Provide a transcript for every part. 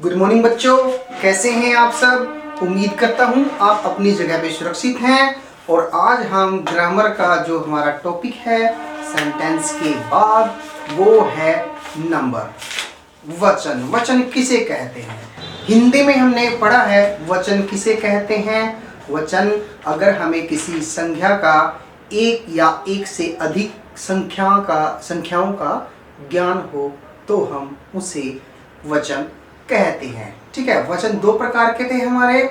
Good morning बच्चों, कैसे हैं आप सब। उम्मीद करता हूं आप अपनी जगह पे सुरक्षित हैं। और आज हम ग्रामर का जो हमारा टॉपिक है सेंटेंस के बाद वो है नंबर। वचन, वचन किसे कहते हैं। हिंदी में हमने पढ़ा है वचन किसे कहते हैं। वचन अगर हमें किसी संख्या का एक या एक से अधिक संख्याओं का ज्ञान हो तो हम उसे वचन कहते हैं। ठीक है, वचन दो प्रकार के थे हमारे,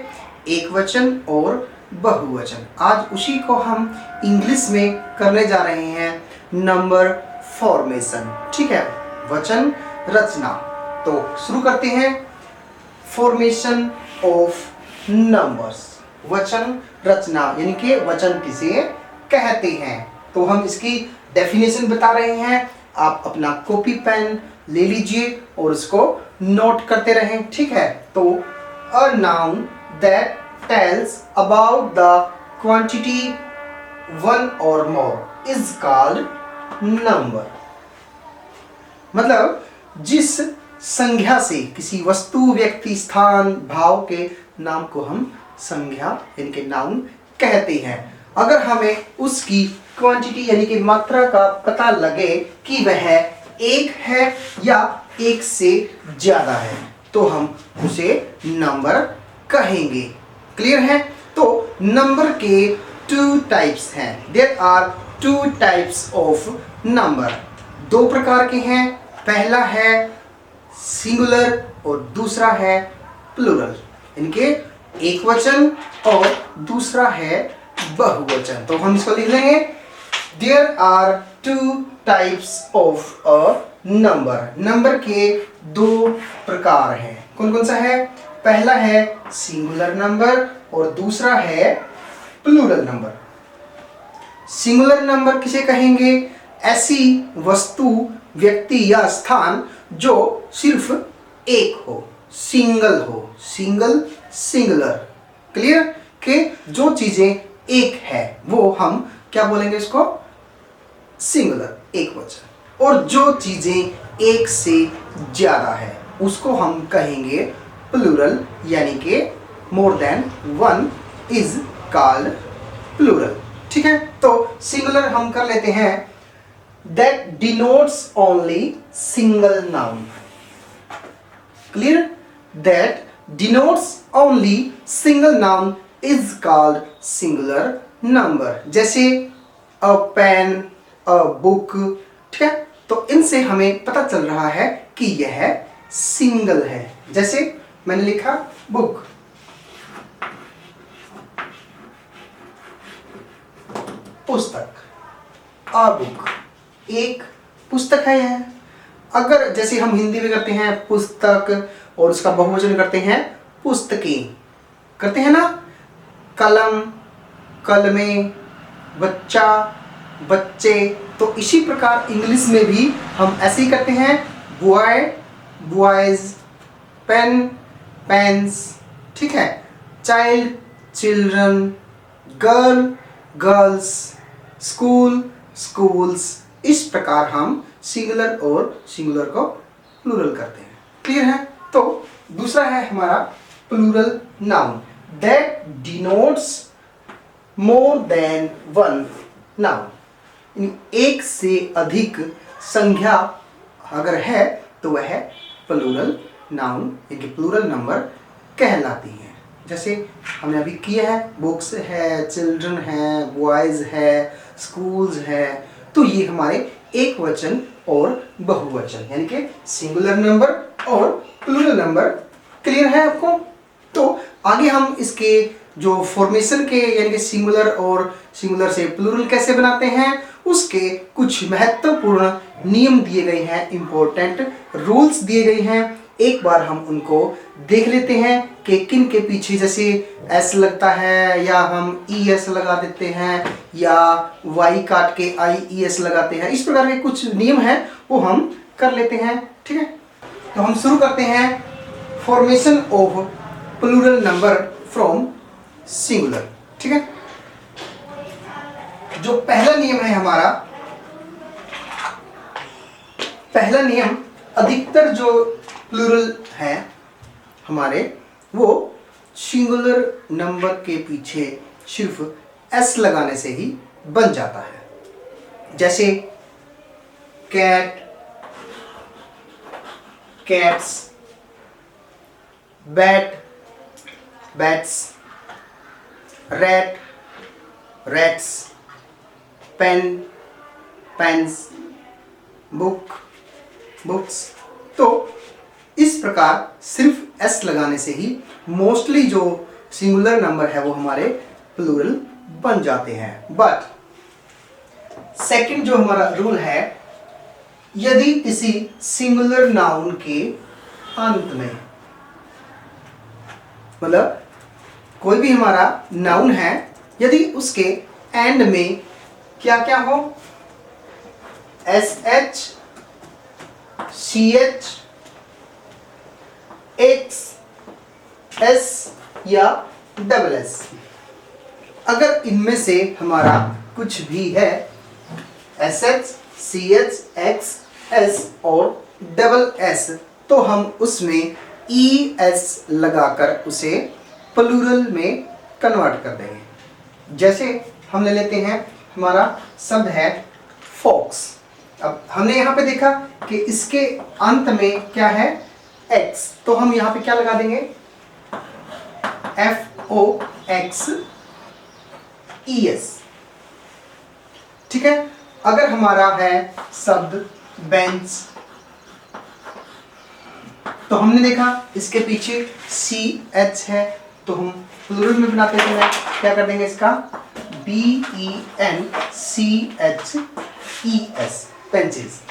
एक वचन और बहुवचन। आज उसी को हम इंग्लिश में करने जा रहे हैं, नंबर फॉर्मेशन। ठीक है, वचन रचना। तो शुरू करते हैं, फॉर्मेशन ऑफ नंबर्स। वचन रचना यानी कि वचन किसे कहते हैं। तो हम इसकी डेफिनेशन बता रहे हैं। आप अपना कॉपी पेन ले लीजिए और उसको नोट करते रहें। ठीक है, तो a noun that tells about the quantity one और मोर इज कॉल्ड नंबर। मतलब जिस संख्या से किसी वस्तु, व्यक्ति, स्थान, भाव के नाम को हम संख्या यानी कि नाउन कहते हैं। अगर हमें उसकी क्वांटिटी यानी कि मात्रा का पता लगे कि वह एक है या एक से ज्यादा है तो हम उसे नंबर कहेंगे। क्लियर है। तो नंबर के टू टाइप्स हैं। There are two types of number. दो प्रकार के हैं। पहला है सिंगुलर और दूसरा है प्लूरल, इनके एक वचन और दूसरा है बहुवचन। तो हम इसको लिख लेंगे, there are two types of a number. Number के दो प्रकार हैं। कौन कौन सा है। पहला है सिंगुलर नंबर और दूसरा है प्लूरल नंबर। सिंगुलर नंबर किसे कहेंगे, ऐसी वस्तु, व्यक्ति या स्थान जो सिर्फ एक हो, सिंगल हो, सिंगल, सिंगुलर। क्लियर कि जो चीजें एक है वो हम क्या बोलेंगे, इसको सिंगुलर, एक वचन। और जो चीजें एक से ज्यादा है उसको हम कहेंगे प्लूरल, यानी कि more than one is called plural. ठीक है, तो सिंगुलर हम कर लेते हैं, that denotes only single noun. Clear, that denotes only single noun is called singular number। जैसे a pen, a book। ठीक है, तो इनसे हमें पता चल रहा है कि यह सिंगल है। जैसे मैंने लिखा बुक, पुस्तक, a book, एक पुस्तक है यह। अगर जैसे हम हिंदी में करते हैं पुस्तक और उसका बहुवचन करते हैं पुस्तकें, करते हैं ना, कलम, कलमें, बच्चा, बच्चे। तो इसी प्रकार इंग्लिश में भी हम ऐसे ही करते हैं, बॉय, बॉयज, पेन, पेन्स। ठीक है, child, children, girl, girls, school, schools. इस प्रकार हम सिंगुलर और सिंगुलर को प्लूरल करते हैं। क्लियर है। तो दूसरा है हमारा plural noun, that denotes more than one noun. एक से अधिक संख्या अगर है तो वह प्लूरल नाउन यानी प्लूरल नंबर कहलाती है। जैसे हमने अभी किया है, बुक्स है, चिल्ड्रन है, बॉयज है, स्कूल्स है। तो ये हमारे एक वचन और बहुवचन यानी कि सिंगुलर नंबर और प्लूरल नंबर। क्लियर है आपको। तो आगे हम इसके जो फॉर्मेशन के यानी कि सिंगुलर और सिंगुलर से प्लूरल कैसे बनाते हैं उसके कुछ महत्वपूर्ण नियम दिए गए हैं, इंपॉर्टेंट रूल्स दिए गए हैं। एक बार हम उनको देख लेते हैं कि किन के पीछे जैसे एस लगता है या हम ई एस लगा देते हैं या वाई काट के आई ई एस लगाते हैं। इस प्रकार के कुछ नियम हैं वो हम कर लेते हैं। ठीक है, तो हम शुरू करते हैं formation of plural number from singular. ठीक है, जो पहला नियम है हमारा, पहला नियम, अधिकतर जो प्लूरल है हमारे वो सिंगुलर नंबर के पीछे सिर्फ एस लगाने से ही बन जाता है। जैसे cat, cats, bat, bats, rat, rats, pen, pens, book, books. तो इस प्रकार सिर्फ एस लगाने से ही मोस्टली जो सिंगुलर नंबर है वो हमारे प्लूरल बन जाते हैं। बट सेकंड जो हमारा रूल है, यदि किसी सिंगुलर नाउन के अंत में, मतलब कोई भी हमारा नाउन है, यदि उसके एंड में क्या क्या हो, S H, C H, X, S या डबल एस, अगर इनमें से हमारा कुछ भी है, S H, C H, X, S और डबल एस, तो हम उसमें ई एस लगाकर उसे प्लूरल में कन्वर्ट कर देंगे। जैसे हम ले लेते हैं, हमारा शब्द है फॉक्स। अब हमने यहाँ पे देखा कि इसके अंत में क्या है, एक्स, तो हम यहाँ पे क्या लगा देंगे, F O X E S. ठीक है। अगर हमारा है शब्द बेंच, तो हमने देखा इसके पीछे सी एच है, तो हम प्लूरल में बनाते हैं, क्या कर देंगे इसका, B E N C H E S, benches.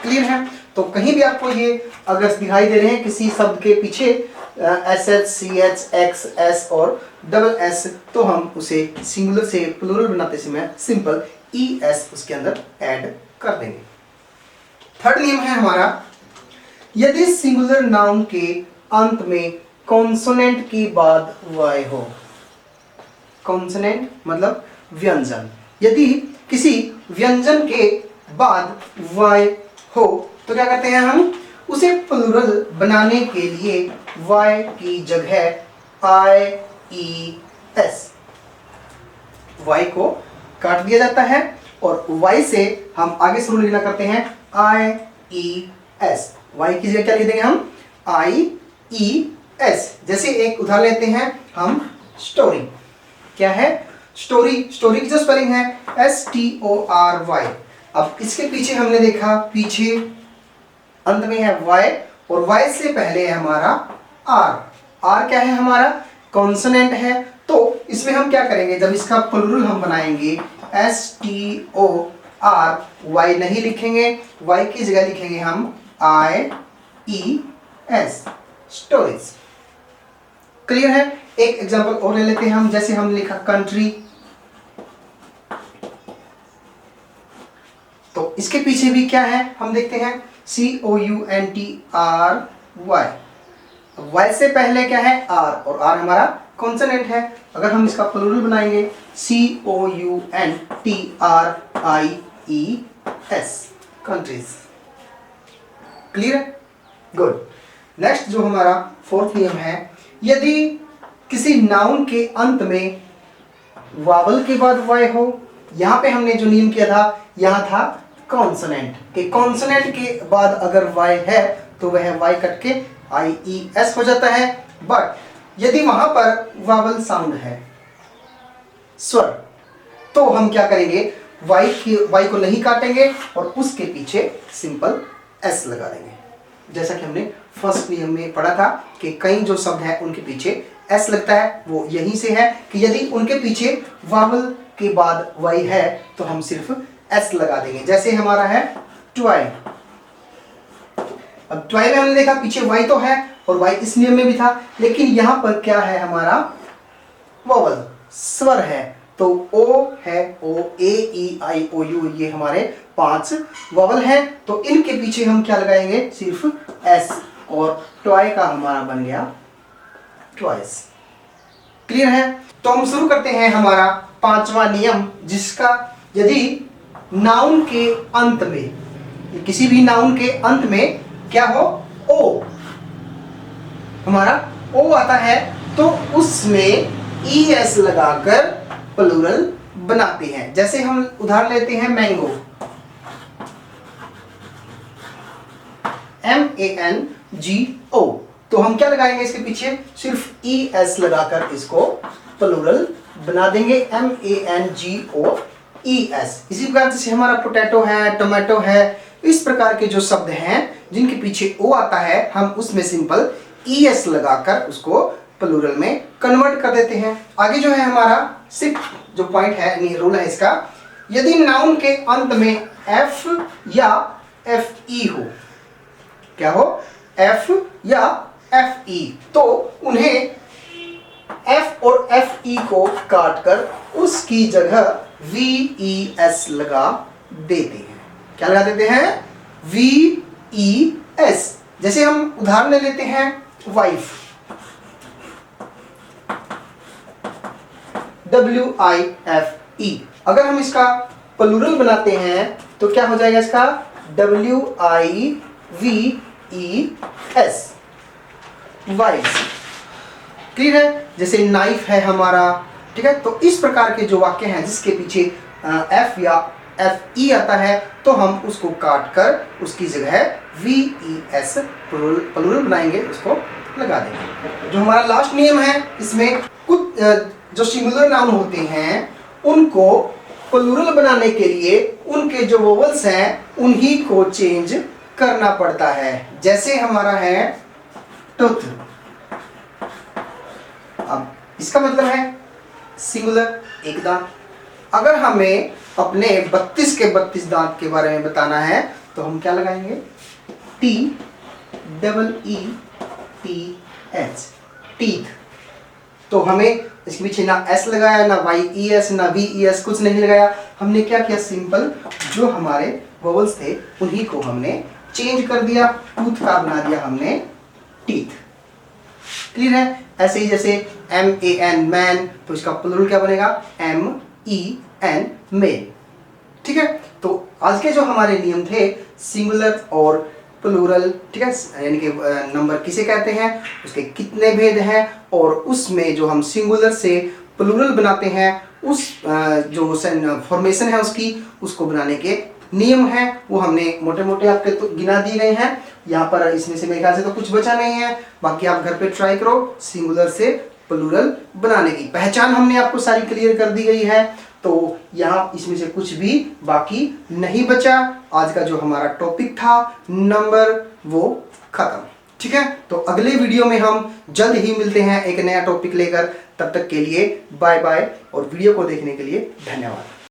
Clear है। तो कहीं भी आपको ये अगर दिखाई दे रहे हैं किसी शब्द के पीछे S H, C H, X, S और डबल एस, तो हम उसे सिंगुलर से प्लूरल बनाते समय सिंपल ई एस उसके अंदर ऐड कर देंगे। थर्ड नियम है हमारा, यदि सिंगुलर नाउन के अंत में कॉन्सोनेंट के बाद वाई हो, कॉन्सोनेंट मतलब व्यंजन, यदि किसी व्यंजन के बाद वाई हो तो क्या करते हैं हम, उसे प्लूरल बनाने के लिए वाई की जगह आई ई एस, वाई को काट दिया जाता है और वाई से हम आगे शुरू लिखना करते हैं आई ई एस। वाई की जगह क्या लिख देंगे हम, आई ई एस। जैसे एक उदाहरण लेते हैं हम, स्टोरी। क्या है, स्टोरी, स्टोरी की जो स्पेलिंग है S T O R Y. अब इसके पीछे हमने देखा, पीछे अंत में है वाई और वाई से पहले है हमारा आर। आर क्या है हमारा, कॉन्सोनेंट है। तो इसमें हम क्या करेंगे, जब इसका प्लूरल हम बनाएंगे S T O R, Y नहीं लिखेंगे, वाई की जगह लिखेंगे हम I E S, stories. Clear है। एक एग्जांपल और ले लेते हैं हम, जैसे हमने लिखा कंट्री, तो इसके पीछे भी क्या है हम देखते हैं, C O U N T R Y. Y से पहले क्या है, आर, और आर हमारा कॉन्सोनेंट है। अगर हम इसका प्लूरल बनाएंगे C O U N T R I E S, countries. Clear है, गुड। नेक्स्ट जो हमारा फोर्थ नियम है, यदि किसी नाउन के अंत में वावल के बाद वाई हो, यहां पे हमने जो नियम किया था, यहां था कॉन्सोनेंट के, कॉन्सोनेंट के बाद अगर वाई है तो वह वाई कट के आई ई एस हो जाता है। बट यदि वहां पर वावल साउंड है, स्वर, तो हम क्या करेंगे, वाई को नहीं काटेंगे और उसके पीछे सिंपल एस लगा देंगे। जैसा कि हमने फर्स्ट नियम में पढ़ा था कि कई जो शब्द है उनके पीछे एस लगता है, वो यहीं से है कि यदि उनके पीछे वावल के बाद वाई है तो हम सिर्फ एस लगा देंगे। जैसे हमारा है ट्वाई। अब ट्वाई में हमने देखा पीछे वाई तो है और वाई इस नियम में भी था, लेकिन यहां पर क्या है हमारा, वावल, स्वर है। तो ओ है, ओ, ए, ई, आई, ओ, यू, ये हमारे 5 वावल हैं। तो इनके पीछे हम क्या लगाएंगे, सिर्फ एस, और ट्वाई का हमारा बन गया ट्वाइस। क्लियर है। तो हम शुरू करते हैं हमारा 5वां नियम, जिसका यदि नाउन के अंत में, किसी भी नाउन के अंत में क्या हो, ओ, हमारा ओ आता है तो उसमें ES लगाकर प्लूरल बनाते हैं। जैसे हम उदाहरण लेते हैं मैंगो, MANGO, तो हम क्या लगाएंगे इसके पीछे, सिर्फ ES लगाकर इसको प्लूरल बना देंगे, MANGOES। इसी प्रकार से हमारा पोटैटो है, टोमेटो है, इस प्रकार के जो शब्द हैं जिनके पीछे ओ आता है, हम उसमें सिंपल ES लगाकर उसको प्लूरल में कन्वर्ट कर देते हैं। आगे जो है हमारा 6 जो पॉइंट है, यानी रूल है इसका, यदि नाउन के अंत में F या FE हो, क्या हो, F या FE, तो उन्हें F और FE को काटकर उसकी जगह VES लगा देते हैं। क्या लगा देते हैं, VES। जैसे हम उदाहरण ले लेते हैं वाइफ, WIFE, अगर हम इसका प्लूरल बनाते हैं तो क्या हो जाएगा इसका, WIVES, वाइफ्स। क्लियर है। जैसे नाइफ है हमारा, ठीक है, तो इस प्रकार के जो वाक्य हैं जिसके पीछे F या FE आता है, तो हम उसको काट कर उसकी जगह VES प्लूरल बनाएंगे, उसको लगा देंगे। जो हमारा लास्ट नियम है, इसमें कुछ जो सिंगुलर नाउन होते हैं उनको प्लूरल बनाने के लिए उनके जो वोवल्स हैं उन्हीं को चेंज करना पड़ता है। जैसे हमारा है टूथ, अब इसका मतलब है सिंगुलर, एक दांत। अगर हमें अपने 32 के 32 दांत के बारे में बताना है तो हम क्या लगाएंगे, TEETH, टीथ। तो हमें इसके पीछे ना S लगाया, ना YES, ना VES, कुछ नहीं लगाया। हमने क्या किया, सिंपल जो हमारे वोवल्स थे उन्हीं को हमने चेंज कर दिया, टूथ का बना दिया हमने टीथ। क्लियर है। ऐसे ही जैसे MAN, मैन, तो इसका प्लूरल क्या बनेगा, MEN, मेन। ठीक है। तो आज के जो हमारे नियम थे सिंगुलर और प्लूरल, ठीक है, यानी कि नंबर किसे कहते हैं, उसके कितने भेद हैं, और उसमें जो हम सिंगुलर से प्लूरल बनाते हैं उस जो फॉर्मेशन है उसकी, उसको बनाने के नियम हैं, वो हमने मोटे मोटे आपके तो गिना दिए गए हैं। यहाँ पर इसमें से मेरे ख्याल से तो कुछ बचा नहीं है, बाकी आप घर पे ट्राई करो सिंगुलर से प्लूरल बनाने की। पहचान हमने आपको सारी क्लियर कर दी गई है, तो यहाँ इसमें से कुछ भी बाकी नहीं बचा। आज का जो हमारा टॉपिक था नंबर, वो खत्म। ठीक है, तो अगले वीडियो में हम जल्द ही मिलते हैं एक नया टॉपिक लेकर। तब तक के लिए बाय बाय, और वीडियो को देखने के लिए धन्यवाद।